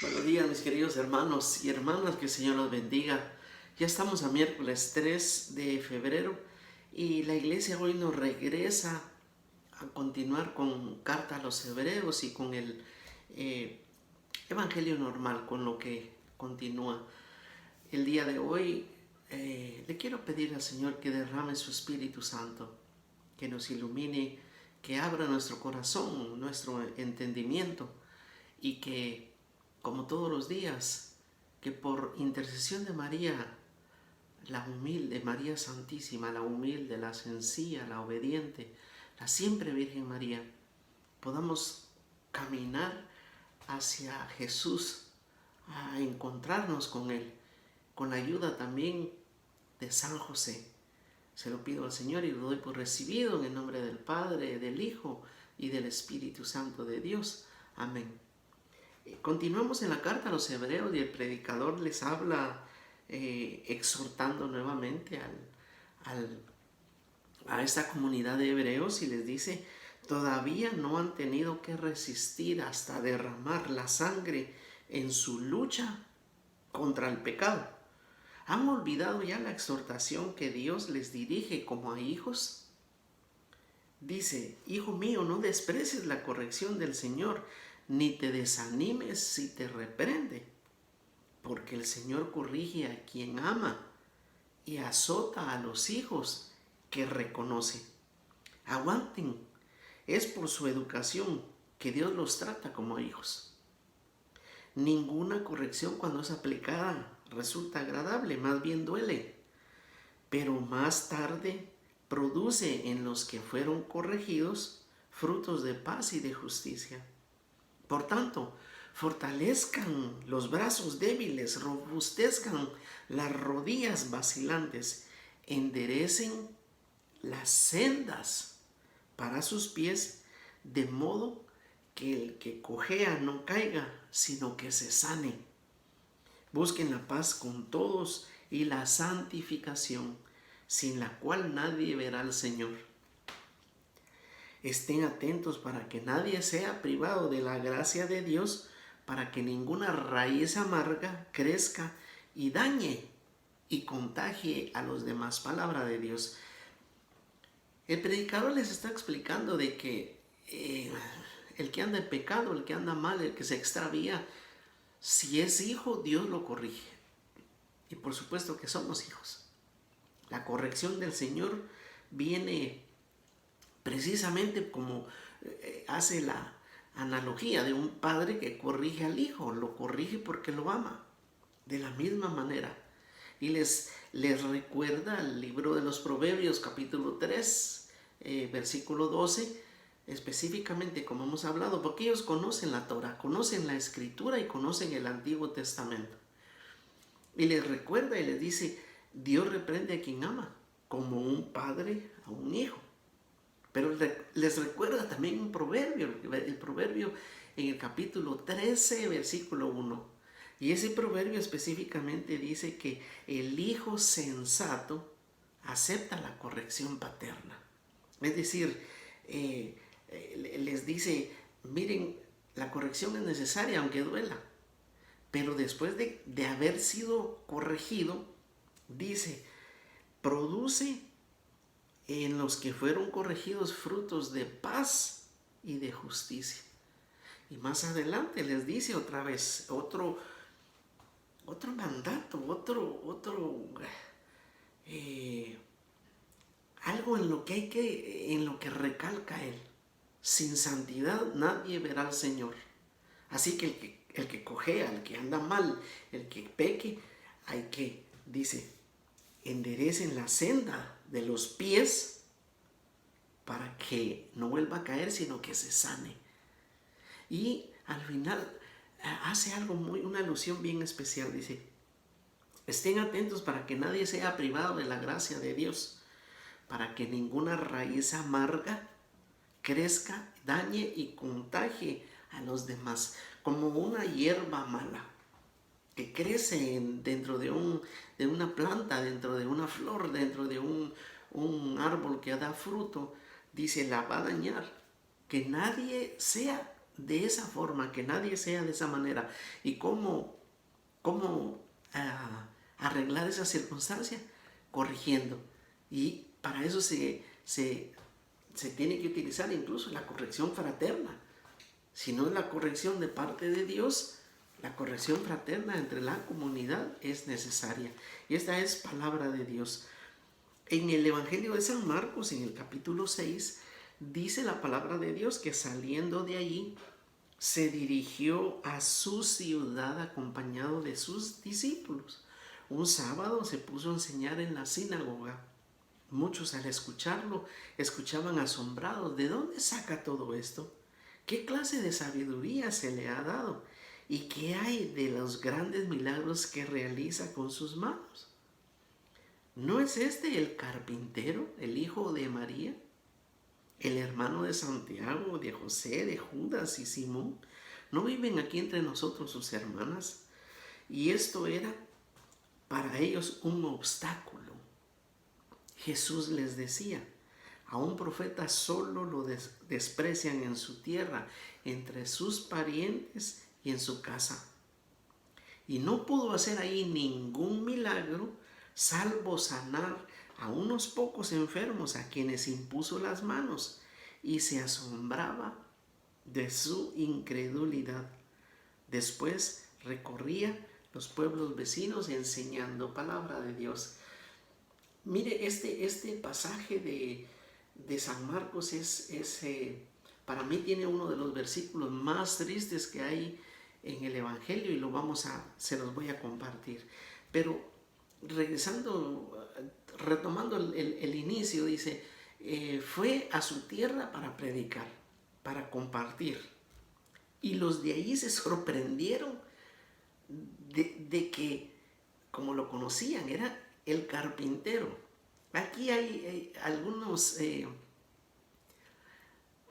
Buenos días, mis queridos hermanos y hermanas, que el Señor los bendiga. Ya estamos a miércoles 3 de febrero y la iglesia hoy nos regresa a continuar con Carta a los Hebreos y con el Evangelio normal, con lo que continúa. El día de hoy le quiero pedir al Señor que derrame su Espíritu Santo, que nos ilumine, que abra nuestro corazón, nuestro entendimiento y que, como todos los días, que por intercesión de María, la humilde, María Santísima, la humilde, la sencilla, la obediente, la siempre Virgen María, podamos caminar hacia Jesús, a encontrarnos con Él, con la ayuda también de San José. Se lo pido al Señor y lo doy por recibido en el nombre del Padre, del Hijo y del Espíritu Santo de Dios. Amén. Continuamos en la carta a los Hebreos y el predicador les habla exhortando nuevamente a esta comunidad de hebreos y les dice: todavía no han tenido que resistir hasta derramar la sangre en su lucha contra el pecado. ¿Han olvidado ya la exhortación que Dios les dirige como a hijos? Dice: hijo mío, no desprecies la corrección del Señor, ni te desanimes si te reprende, porque el Señor corrige a quien ama y azota a los hijos que reconoce. Aguanten, es por su educación que Dios los trata como hijos. Ninguna corrección, cuando es aplicada, resulta agradable, más bien duele, pero más tarde produce en los que fueron corregidos frutos de paz y de justicia. Por tanto, fortalezcan los brazos débiles, robustezcan las rodillas vacilantes, enderecen las sendas para sus pies, de modo que el que cojea no caiga, sino que se sane. Busquen la paz con todos y la santificación, sin la cual nadie verá al Señor. Estén atentos para que nadie sea privado de la gracia de Dios, para que ninguna raíz amarga crezca y dañe y contagie a los demás. Palabra de Dios. El predicador les está explicando de que el que anda en pecado, el que anda mal, el que se extravía, si es hijo, Dios lo corrige. Y por supuesto que somos hijos. La corrección del Señor viene precisamente como hace la analogía de un padre que corrige al hijo, lo corrige porque lo ama, de la misma manera. Y les recuerda el libro de los Proverbios, capítulo 3, versículo 12, específicamente, como hemos hablado, porque ellos conocen la Torah, conocen la Escritura y conocen el Antiguo Testamento. Y les recuerda y les dice: Dios reprende a quien ama, como un padre a un hijo. Pero les recuerda también un proverbio, el proverbio en el capítulo 13, versículo 1. Y ese proverbio específicamente dice que el hijo sensato acepta la corrección paterna. Es decir, les dice: miren, la corrección es necesaria aunque duela. Pero después de haber sido corregido, dice, produce en los que fueron corregidos frutos de paz y de justicia. Y más adelante les dice otra vez otro mandato, algo en lo que recalca él: sin santidad nadie verá al Señor. Así que el que cojea, el que anda mal, el que peque, hay que, dice, enderecen la senda de los pies para que no vuelva a caer, sino que se sane. Y al final hace una alusión bien especial. Dice: estén atentos para que nadie sea privado de la gracia de Dios, para que ninguna raíz amarga crezca, dañe y contagie a los demás, como una hierba mala que crece dentro de una planta, dentro de una flor, dentro de un árbol que da fruto. Dice: la va a dañar. Que nadie sea de esa forma, que nadie sea de esa manera. ¿Y cómo arreglar esa circunstancia? Corrigiendo. Y para eso se tiene que utilizar incluso la corrección fraterna. Si no es la corrección de parte de Dios, la corrección fraterna entre la comunidad es necesaria. Y esta es palabra de Dios. En el Evangelio de San Marcos, en el capítulo 6, dice la palabra de Dios que saliendo de allí, se dirigió a su ciudad acompañado de sus discípulos. Un sábado se puso a enseñar en la sinagoga. Muchos al escucharlo escuchaban asombrados. ¿De dónde saca todo esto? ¿Qué clase de sabiduría se le ha dado? ¿Y qué hay de los grandes milagros que realiza con sus manos? ¿No es este el carpintero, el hijo de María, el hermano de Santiago, de José, de Judas y Simón? ¿No viven aquí entre nosotros sus hermanas? Y esto era para ellos un obstáculo. Jesús les decía: a un profeta solo lo desprecian en su tierra, entre sus parientes y en su casa. Y no pudo hacer ahí ningún milagro, salvo sanar a unos pocos enfermos a quienes impuso las manos, y se asombraba de su incredulidad. Después recorría los pueblos vecinos enseñando palabra de Dios. Mire, este pasaje de San Marcos para mí tiene uno de los versículos más tristes que hay en el Evangelio, y se los voy a compartir. Pero retomando el inicio, dice, fue a su tierra para predicar, para compartir. Y los de allí se sorprendieron de que, como lo conocían, era el carpintero. Aquí hay algunos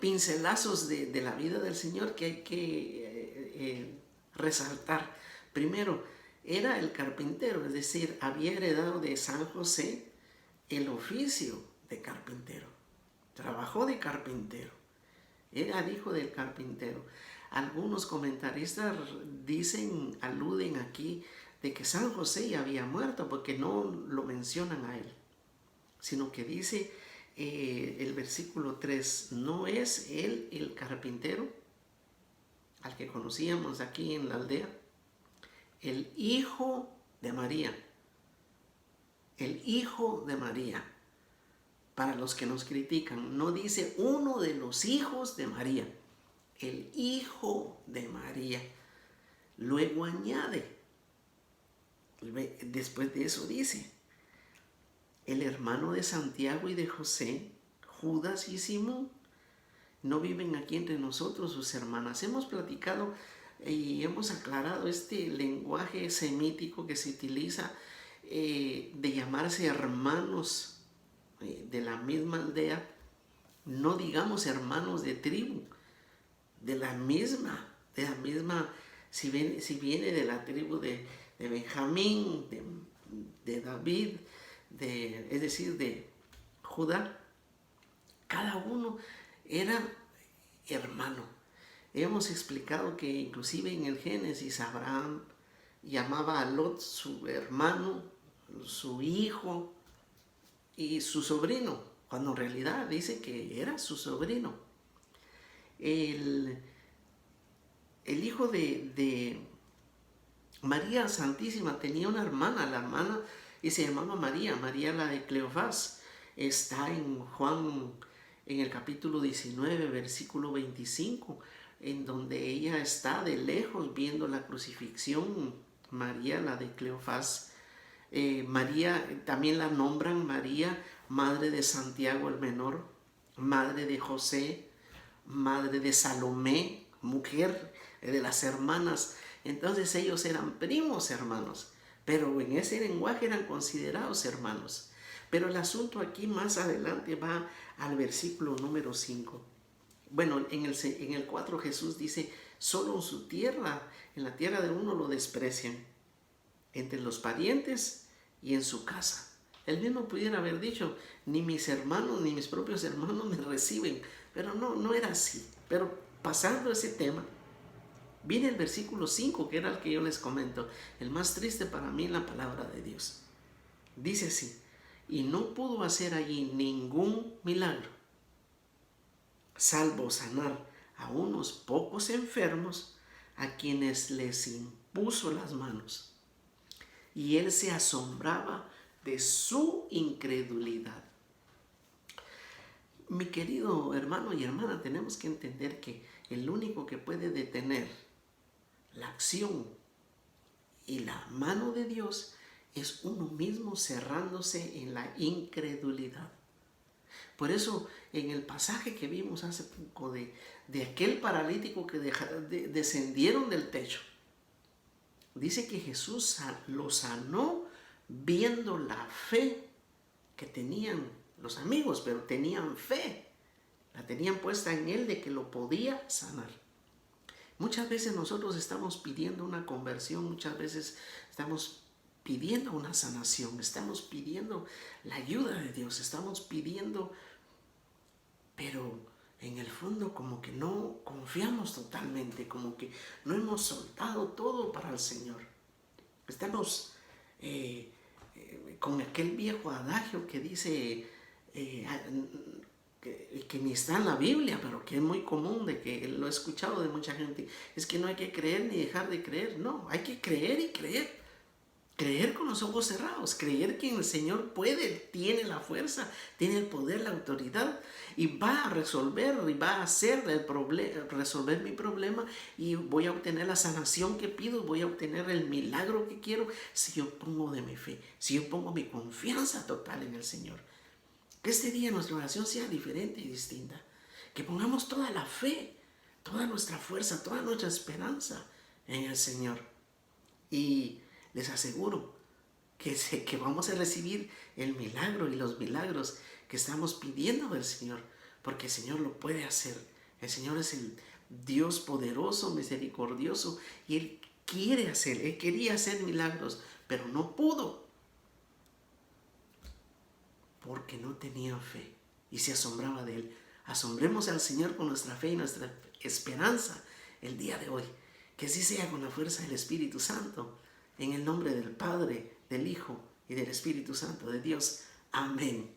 pincelazos de la vida del Señor que hay que resaltar. Primero, era el carpintero, es decir, había heredado de San José el oficio de carpintero. Trabajó de carpintero. Era hijo del carpintero. Algunos comentaristas aluden aquí de que San José ya había muerto, porque no lo mencionan a él, sino que dice el versículo 3, ¿no es él el carpintero al que conocíamos aquí en la aldea? El hijo de María. El hijo de María. Para los que nos critican, no dice uno de los hijos de María. El hijo de María. Luego añade, después de eso dice, el hermano de Santiago y de José, Judas y Simón. ¿No viven aquí entre nosotros sus hermanas? Hemos platicado y hemos aclarado este lenguaje semítico que se utiliza de llamarse hermanos de la misma aldea. No digamos hermanos de tribu, de la misma, si viene de la tribu de Benjamín, de David, es decir, de Judá. Cada uno era hermano. Hemos explicado que inclusive en el Génesis Abraham llamaba a Lot su hermano, su hijo y su sobrino, cuando en realidad dice que era su sobrino. El hijo de María Santísima tenía una hermana, la hermana, y se llamaba María la de Cleofás. Está en Juan, en el capítulo 19, versículo 25, en donde ella está de lejos viendo la crucifixión, María la de Cleofás. María, también la nombran María, madre de Santiago el menor, madre de José, madre de Salomé, mujer de las hermanas. Entonces ellos eran primos hermanos, pero en ese lenguaje eran considerados hermanos. Pero el asunto aquí más adelante va al versículo número 5. Bueno, en el 4 Jesús dice, solo en su tierra, en la tierra de uno lo desprecian, entre los parientes y en su casa. Él mismo pudiera haber dicho, ni mis hermanos, ni mis propios hermanos me reciben, pero no era así. Pero pasando ese tema, viene el versículo 5, que era el que yo les comento, el más triste para mí en la palabra de Dios. Dice así: y no pudo hacer allí ningún milagro, salvo sanar a unos pocos enfermos a quienes les impuso las manos. Y él se asombraba de su incredulidad. Mi querido hermano y hermana, tenemos que entender que el único que puede detener la acción y la mano de Dios es uno mismo cerrándose en la incredulidad. Por eso, en el pasaje que vimos hace poco de aquel paralítico que descendieron del techo, dice que Jesús lo sanó viendo la fe que tenían los amigos, pero tenían fe, la tenían puesta en él de que lo podía sanar. Muchas veces nosotros estamos pidiendo una conversión, muchas veces estamos pidiendo una sanación, estamos pidiendo la ayuda de Dios, estamos pidiendo, pero en el fondo como que no confiamos totalmente, como que no hemos soltado todo para el Señor. Estamos con aquel viejo adagio que dice, que ni está en la Biblia, pero que es muy común, de que lo he escuchado de mucha gente, es que no hay que creer ni dejar de creer. No, hay que creer y creer. Creer con los ojos cerrados, creer que el Señor puede, tiene la fuerza, tiene el poder, la autoridad, y va a resolver y va a hacer resolver mi problema, y voy a obtener la sanación que pido, voy a obtener el milagro que quiero si yo pongo de mi fe, si yo pongo mi confianza total en el Señor. Que este día nuestra oración sea diferente y distinta, que pongamos toda la fe, toda nuestra fuerza, toda nuestra esperanza en el Señor, y les aseguro que vamos a recibir el milagro y los milagros que estamos pidiendo del Señor, porque el Señor lo puede hacer. El Señor es el Dios poderoso, misericordioso, y Él quiere hacer, Él quería hacer milagros, pero no pudo, porque no tenía fe y se asombraba de Él. Asombremos al Señor con nuestra fe y nuestra esperanza el día de hoy. Que así sea con la fuerza del Espíritu Santo. En el nombre del Padre, del Hijo y del Espíritu Santo de Dios. Amén.